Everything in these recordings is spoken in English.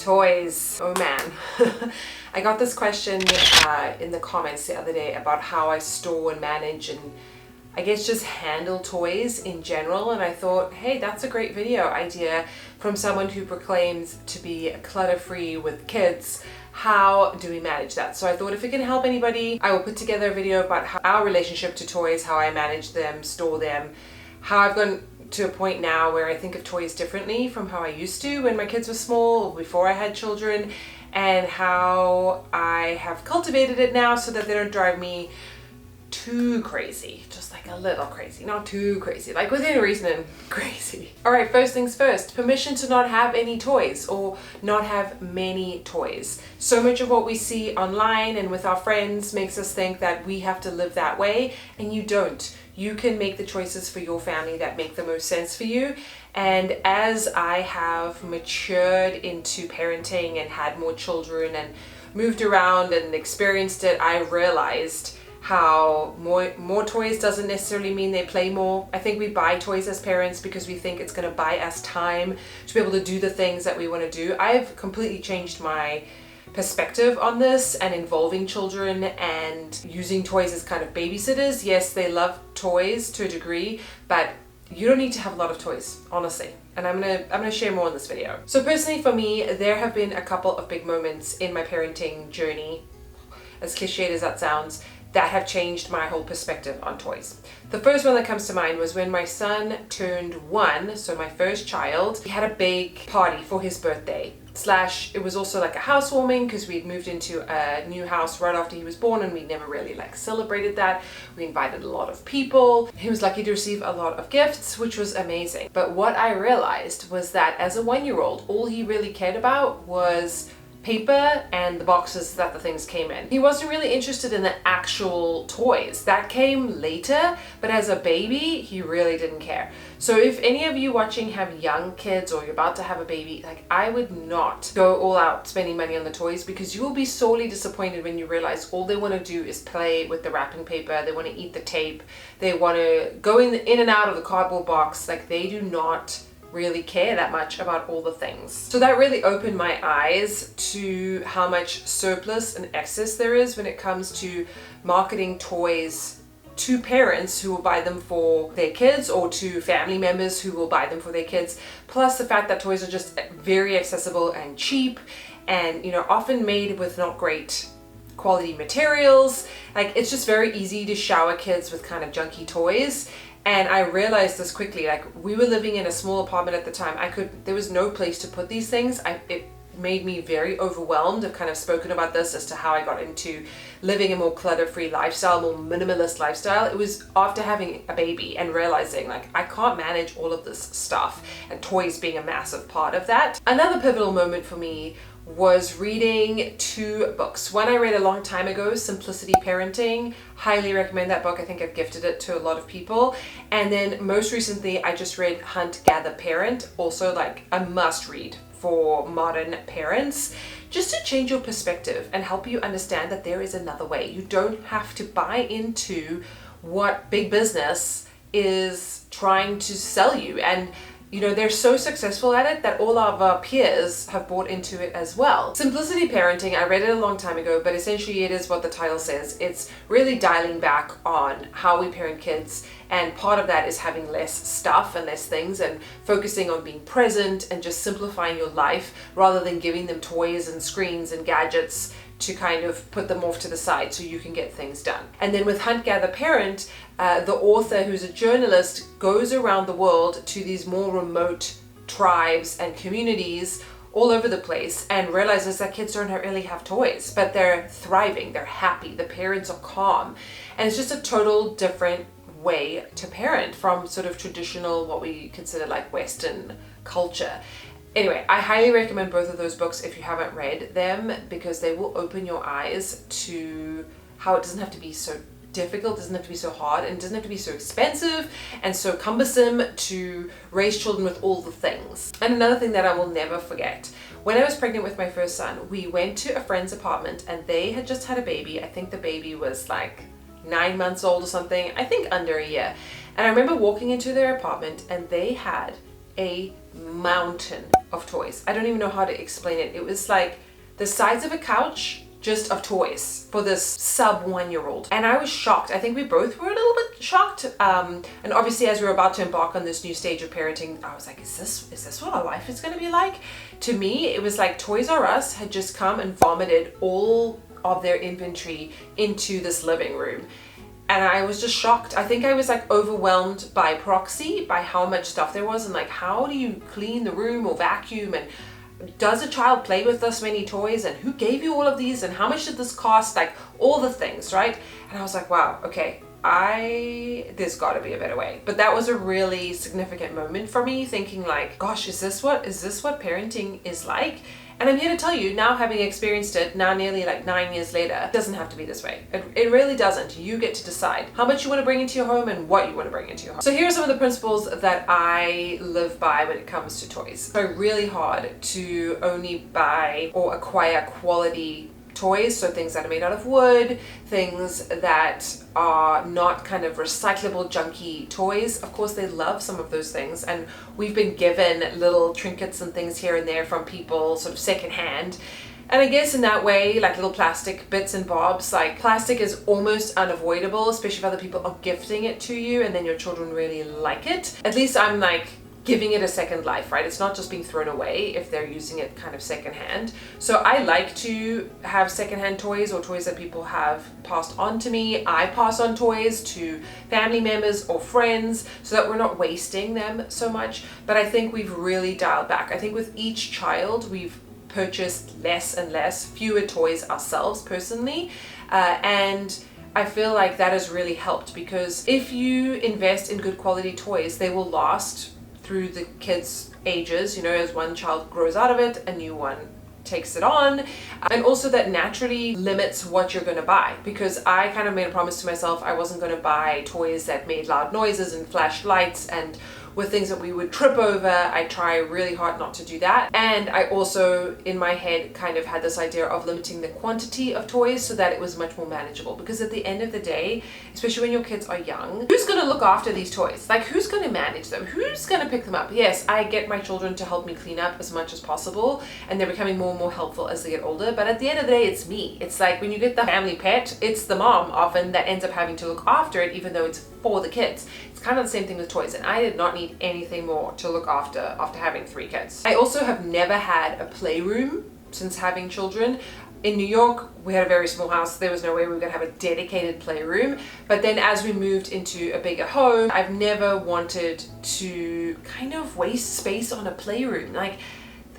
Toys. Oh man. I got this question in the comments the other day about how I store and manage and I guess just handle toys in general, and I thought, hey, that's a great video idea from someone who proclaims to be clutter-free with kids. How do we manage that? So I thought if it can help anybody, I will put together a video about how our relationship to toys, how I manage them, store them, how I've gone to a point now where I think of toys differently from how I used to when my kids were small or before I had children, and how I have cultivated it now so that they don't drive me too crazy, just like a little crazy, not too crazy, like within reason and crazy. All right, first things first, permission to not have any toys or not have many toys. So much of what we see online and with our friends makes us think that we have to live that way, and you don't. You can make the choices for your family that make the most sense for you. And as I have matured into parenting and had more children and moved around and experienced it, I realized how more toys doesn't necessarily mean they play more. I think we buy toys as parents because we think it's going to buy us time to be able to do the things that we want to do. I've completely changed my perspective on this and involving children and using toys as kind of babysitters. Yes, they love toys to a degree, but you don't need to have a lot of toys, honestly. And I'm gonna share more in this video. So personally for me, there have been a couple of big moments in my parenting journey, as cliched as that sounds, that have changed my whole perspective on toys. The first one that comes to mind was when my son turned 1, so my first child. He had a big party for his birthday. It was also like a housewarming because we'd moved into a new house right after he was born and we never really celebrated that. We invited a lot of people. He was lucky to receive a lot of gifts, which was amazing. But what I realized was that as a 1-year-old, all he really cared about was paper and the boxes that the things came in. He wasn't really interested in the actual toys. That came later, but as a baby, he really didn't care. So if any of you watching have young kids or you're about to have a baby, I would not go all out spending money on the toys, because you will be sorely disappointed when you realize all they want to do is play with the wrapping paper, they want to eat the tape, they want to go in and out of the cardboard box. They do not really care that much about all the things. So that really opened my eyes to how much surplus and excess there is when it comes to marketing toys to parents who will buy them for their kids or to family members who will buy them for their kids. Plus the fact that toys are just very accessible and cheap and, often made with not great quality materials. It's just very easy to shower kids with kind of junky toys. And I realized this quickly. We were living in a small apartment at the time. There was no place to put these things. It made me very overwhelmed. I've kind of spoken about this as to how I got into living a more clutter-free lifestyle, more minimalist lifestyle. It was after having a baby and realizing I can't manage all of this stuff, and toys being a massive part of that. Another pivotal moment for me was reading 2 books. One I read a long time ago, Simplicity Parenting. Highly recommend that book. I think I've gifted it to a lot of people. And then most recently, I just read Hunt, Gather, Parent. Also a must read for modern parents, just to change your perspective and help you understand that there is another way. You don't have to buy into what big business is trying to sell you. And they're so successful at it that all of our peers have bought into it as well. Simplicity Parenting, I read it a long time ago, but essentially it is what the title says. It's really dialing back on how we parent kids, and part of that is having less stuff and less things and focusing on being present and just simplifying your life rather than giving them toys and screens and gadgets to kind of put them off to the side so you can get things done. And then with Hunt, Gather, Parent, the author, who's a journalist, goes around the world to these more remote tribes and communities all over the place and realizes that kids don't really have toys, but they're thriving, they're happy, the parents are calm. And it's just a total different way to parent from sort of traditional, what we consider Western culture. Anyway, I highly recommend both of those books if you haven't read them, because they will open your eyes to how it doesn't have to be so difficult, doesn't have to be so hard, and it doesn't have to be so expensive and so cumbersome to raise children with all the things. And another thing that I will never forget, when I was pregnant with my first son, we went to a friend's apartment and they had just had a baby. I think the baby was 9 months old or something, I think under a year. And I remember walking into their apartment and they had a mountain of toys. I don't even know how to explain it. It was like the size of a couch, just of toys for this sub 1-year-old. And I was shocked. I think we both were a little bit shocked. And obviously as we were about to embark on this new stage of parenting, I was like, is this what our life is going to be like? To me, it was like Toys R Us had just come and vomited all of their inventory into this living room. And I was just shocked. I think I was like overwhelmed by proxy, by how much stuff there was, and like, how do you clean the room or vacuum, and does a child play with this many toys, and who gave you all of these, and how much did this cost, like all the things, right? And I was like, wow, okay, there's got to be a better way. But that was a really significant moment for me, thinking like, gosh, is this what parenting is like? And I'm here to tell you, now having experienced it, now nearly like 9 years later, it doesn't have to be this way. It really doesn't. You get to decide how much you want to bring into your home and what you want to bring into your home. So here are some of the principles that I live by when it comes to toys. So really hard to only buy or acquire quality toys, so things that are made out of wood, things that are not kind of recyclable junky toys. Of course, they love some of those things, and we've been given little trinkets and things here and there from people sort of secondhand. And I guess in that way, like little plastic bits and bobs, like plastic is almost unavoidable, especially if other people are gifting it to you and then your children really like it. At least I'm like giving it a second life, right? It's not just being thrown away if they're using it kind of secondhand. So I like to have secondhand toys or toys that people have passed on to me. I pass on toys to family members or friends so that we're not wasting them so much. But I think we've really dialed back. I think with each child, we've purchased less and less, fewer toys ourselves personally. And I feel like that has really helped, because if you invest in good quality toys, they will last through the kids' ages, you know, as one child grows out of it, a new one takes it on. And also that naturally limits what you're going to buy, because I kind of made a promise to myself I wasn't going to buy toys that made loud noises and flashed lights and were things that we would trip over. I try really hard not to do that. And I also, in my head, kind of had this idea of limiting the quantity of toys so that it was much more manageable. Because at the end of the day, especially when your kids are young, who's going to look after these toys? Like, who's going to manage them? Who's going to pick them up? Yes, I get my children to help me clean up as much as possible, and they're becoming more and more helpful as they get older. But at the end of the day, it's me. It's like when you get the family pet, it's the mom often that ends up having to look after it, even though it's for the kids. It's kind of the same thing with toys, and I did not need anything more to look after having 3 kids. I also have never had a playroom since having children. In New York, we had a very small house. There was no way we were going to have a dedicated playroom. But then as we moved into a bigger home, I've never wanted to kind of waste space on a playroom. Like,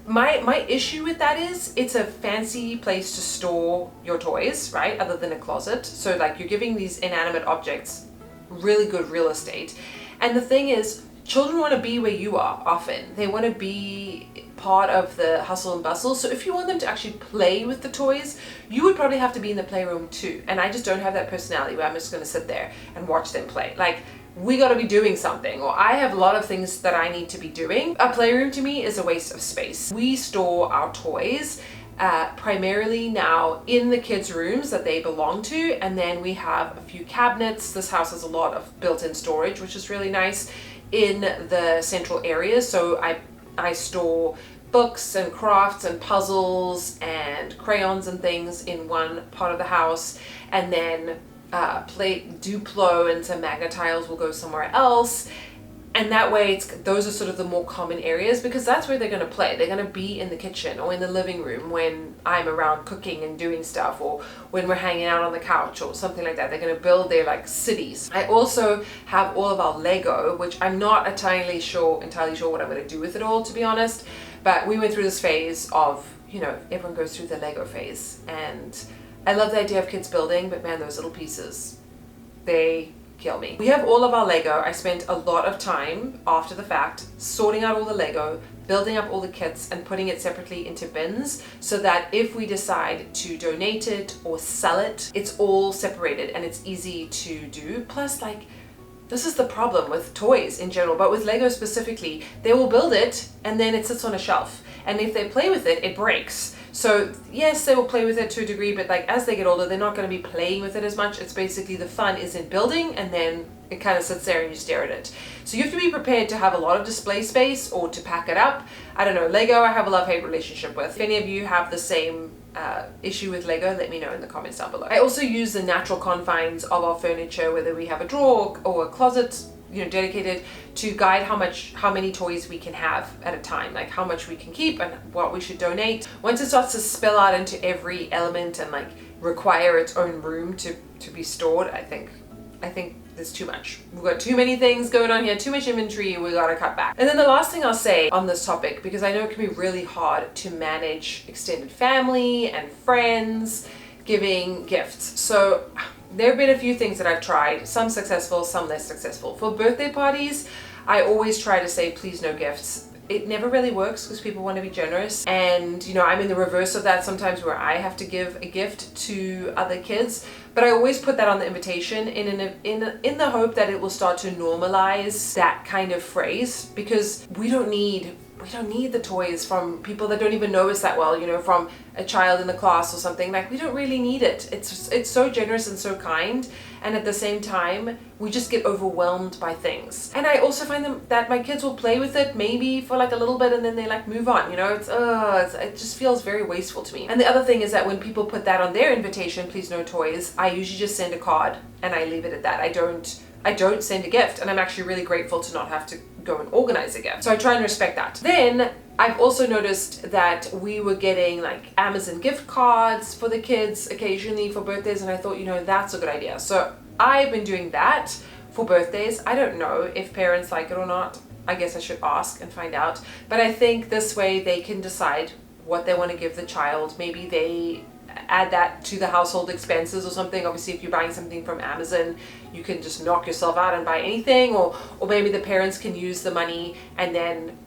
my issue with that is it's a fancy place to store your toys, right? Other than a closet. So like, you're giving these inanimate objects really good real estate. And the thing is, children want to be where you are often. They want to be part of the hustle and bustle. So if you want them to actually play with the toys, you would probably have to be in the playroom too. And I just don't have that personality where I'm just going to sit there and watch them play. Like, we got to be doing something, or I have a lot of things that I need to be doing. A playroom to me is a waste of space. We store our toys primarily now in the kids' rooms that they belong to, and then we have a few cabinets. This house has a lot of built-in storage, which is really nice, in the central areas. So I store books and crafts and puzzles and crayons and things in one part of the house, and then Duplo and some Magna tiles will go somewhere else. And that way, those are sort of the more common areas, because that's where they're going to play. They're going to be in the kitchen or in the living room when I'm around cooking and doing stuff, or when we're hanging out on the couch or something like that. They're going to build their like cities. I also have all of our Lego, which I'm not entirely sure what I'm going to do with it all, to be honest. But we went through this phase of, you know, everyone goes through the Lego phase. And I love the idea of kids building, but man, those little pieces, they kill me. We have all of our Lego. I spent a lot of time after the fact sorting out all the Lego, building up all the kits and putting it separately into bins, so that if we decide to donate it or sell it, it's all separated and it's easy to do. Plus, like, this is the problem with toys in general, but with Lego specifically, they will build it and then it sits on a shelf. And if they play with it, it breaks. So yes, they will play with it to a degree, but like as they get older, they're not going to be playing with it as much. It's basically the fun is in building and then it kind of sits there and you stare at it. So you have to be prepared to have a lot of display space or to pack it up. I don't know, Lego I have a love-hate relationship with. If any of you have the same issue with Lego, let me know in the comments down below. I also use the natural confines of our furniture, whether we have a drawer or a closet, you know, dedicated, to guide how many toys we can have at a time, like how much we can keep and what we should donate. Once it starts to spill out into every element and like require its own room to be stored, I think there's too much. We've got too many things going on here, too much inventory, we gotta cut back. And then the last thing I'll say on this topic, because I know it can be really hard to manage extended family and friends giving gifts. So there have been a few things that I've tried, some successful, some less successful. For birthday parties, I always try to say, please no gifts. It never really works because people want to be generous. And, you know, I'm in the reverse of that sometimes, where I have to give a gift to other kids. But I always put that on the invitation in the hope that it will start to normalize that kind of phrase, because we don't need the toys from people that don't even know us that well, you know, from a child in the class or something. Like, we don't really need it. It's so generous and so kind, and at the same time we just get overwhelmed by things. And I also find that my kids will play with it maybe for like a little bit and then they like move on, you know. It just feels very wasteful to me. And the other thing is that when people put that on their invitation, please no toys, I usually just send a card and I leave it at that. I don't send a gift, and I'm actually really grateful to not have to go and organize a gift. So I try and respect that. Then I've also noticed that we were getting like Amazon gift cards for the kids occasionally for birthdays, and I thought, you know, that's a good idea. So I've been doing that for birthdays. I don't know if parents like it or not. I guess I should ask and find out. But I think this way they can decide what they want to give the child. Maybe they add that to the household expenses or something. Obviously, if you're buying something from Amazon, you can just knock yourself out and buy anything, or maybe the parents can use the money and then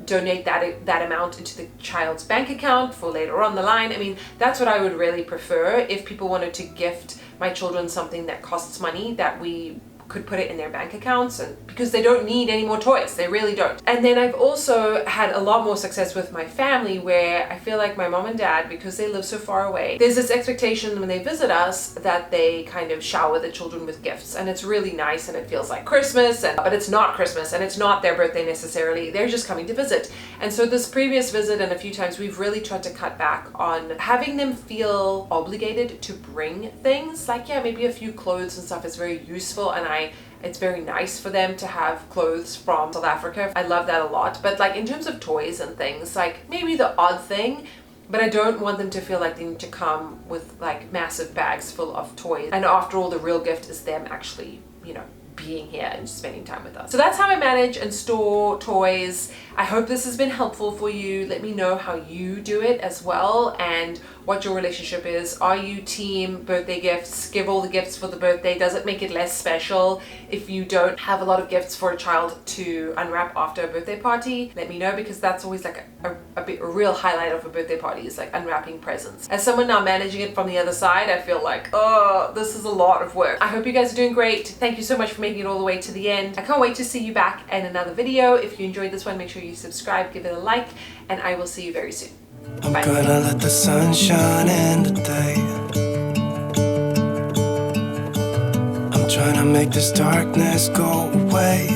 donate that amount into the child's bank account for later on the line. I mean, that's what I would really prefer. If people wanted to gift my children something that costs money, that we could put it in their bank accounts, and because they don't need any more toys, they really don't. And then I've also had a lot more success with my family, where I feel like my mom and dad, because they live so far away, there's this expectation when they visit us that they kind of shower the children with gifts, and it's really nice and it feels like Christmas, but it's not Christmas and it's not their birthday necessarily. They're just coming to visit. And so this previous visit and a few times, we've really tried to cut back on having them feel obligated to bring things. Like, yeah, maybe a few clothes and stuff is very useful, and it's very nice for them to have clothes from South Africa. I love that a lot. But like in terms of toys and things, like maybe the odd thing, but I don't want them to feel like they need to come with like massive bags full of toys. And after all, the real gift is them actually, you know, being here and spending time with us. So that's how I manage and store toys. I hope this has been helpful for you. Let me know how you do it as well, and what your relationship is. Are you team birthday gifts? Give all the gifts for the birthday. Does it make it less special if you don't have a lot of gifts for a child to unwrap after a birthday party? Let me know, because that's always like a real highlight of a birthday party, is like unwrapping presents. As someone now managing it from the other side, I feel like, oh, this is a lot of work. I hope you guys are doing great. Thank you so much for making it all the way to the end. I can't wait to see you back in another video. If you enjoyed this one, make sure you subscribe, give it a like, and I will see you very soon. I'm Bye. gonna let the sun shine in today. I'm trying to make this darkness go away.